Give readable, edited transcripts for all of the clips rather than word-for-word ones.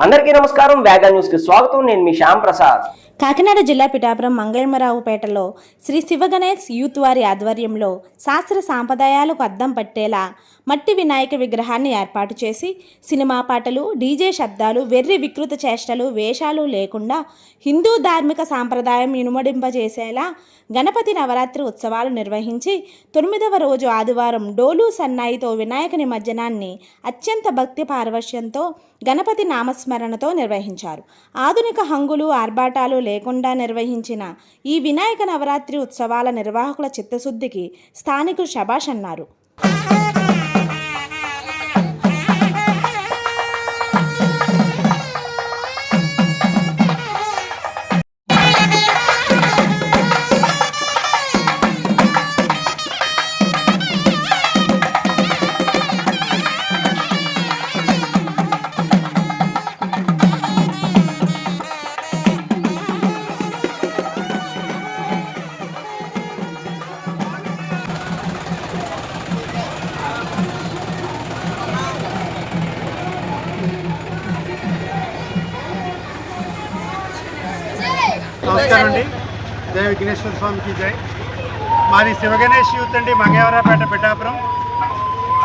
అందరికీ నమస్కారం. వేగా న్యూస్ కి స్వాగతం. నేను మీ శ్యామ్ ప్రసాద్. కాకినాడ జిల్లా పిఠాపురం మంగళమరావుపేటలో శ్రీ శివగణేష్ యూత్ వారి ఆధ్వర్యంలో శాస్త్ర సాంప్రదాయాలకు అద్దం పట్టేలా మట్టి వినాయక విగ్రహాన్ని ఏర్పాటు చేసి సినిమా పాటలు, డీజే శబ్దాలు, వెర్రి వికృత చేష్టలు, వేషాలు లేకుండా హిందూ ధార్మిక సాంప్రదాయం ఇనుమడింపజేసేలా గణపతి నవరాత్రి ఉత్సవాలు నిర్వహించి 9వ రోజు ఆదివారం డోలు సన్నాయితో వినాయక నిమజ్జనాన్ని అత్యంత భక్తి పారవశ్యంతో గణపతి నామస్మరణతో నిర్వహించారు. ఆధునిక హంగులు, ఆర్భాటాలు లేకుండా నిర్వహించిన ఈ వినాయక నవరాత్రి ఉత్సవాల నిర్వాహకుల చిత్తశుద్ధికి స్థానికులు శభాష్ అన్నారు. నమస్కారం అండి. జయ విఘ్నేశ్వర స్వామికి జై. మాది శివగణేష్ యూత్ అండి, మంగళవరావుపేట పిఠాపురం.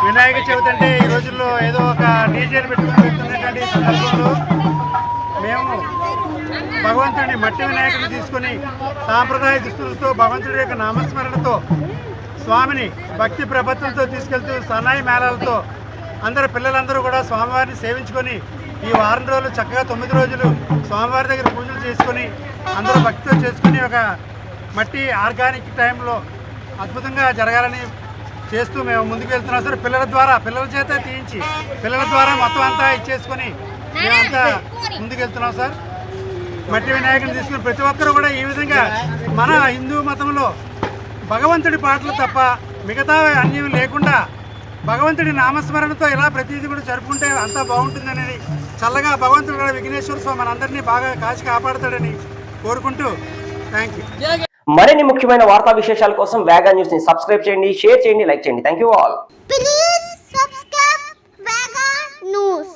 వినాయక చవితి అంటే ఈ రోజుల్లో ఏదో ఒక డీజేలు పెట్టుకుని వెళ్తున్నటువంటి సందర్భంలో మేము భగవంతుడిని మట్టి వినాయకుడిని తీసుకొని సాంప్రదాయ దుస్తులతో భగవంతుడి యొక్క నామస్మరణతో స్వామిని భక్తి ప్రపత్తులతో తీసుకెళ్తూ సన్నాయి మేళాలతో పిల్లలందరూ కూడా స్వామివారిని సేవించుకొని ఈ వారం రోజులు చక్కగా 9 రోజులు స్వామివారి దగ్గర పూజలు చేసుకొని అందరూ భక్తితో చేసుకుని ఒక మట్టి ఆర్గానిక్ టైంలో అద్భుతంగా జరగాలని చేస్తూ మేము ముందుకు వెళ్తున్నాం సార్. పిల్లల చేత తీయించి పిల్లల ద్వారా మొత్తం అంతా ఇచ్చేసుకొని మేమంతా ముందుకు వెళ్తున్నాం సార్. మట్టి వినాయకుని తీసుకుని ప్రతి ఒక్కరు కూడా ఈ విధంగా మన హిందూ మతంలో భగవంతుడి పాటలు తప్ప మిగతా అన్యం లేకుండా భగవంతుడి నామస్మరణతో ఇలా ప్రతిదీ కూడా జరుపుకుంటే అంతా బాగుంటుందనేది చల్లగా భగవంతుడు కూడా విఘ్నేశ్వర స్వామి మనందరినీ బాగా కాచి కాపాడతాడని కోరుకుంటూ థ్యాంక్ యూ. మరిన్ని ముఖ్యమైన వార్తా విశేషాల కోసం వేగా న్యూస్ ని సబ్స్క్రైబ్ చేయండి, షేర్ చేయండి, లైక్ చేయండి. Thank you all. Please subscribe Vega News.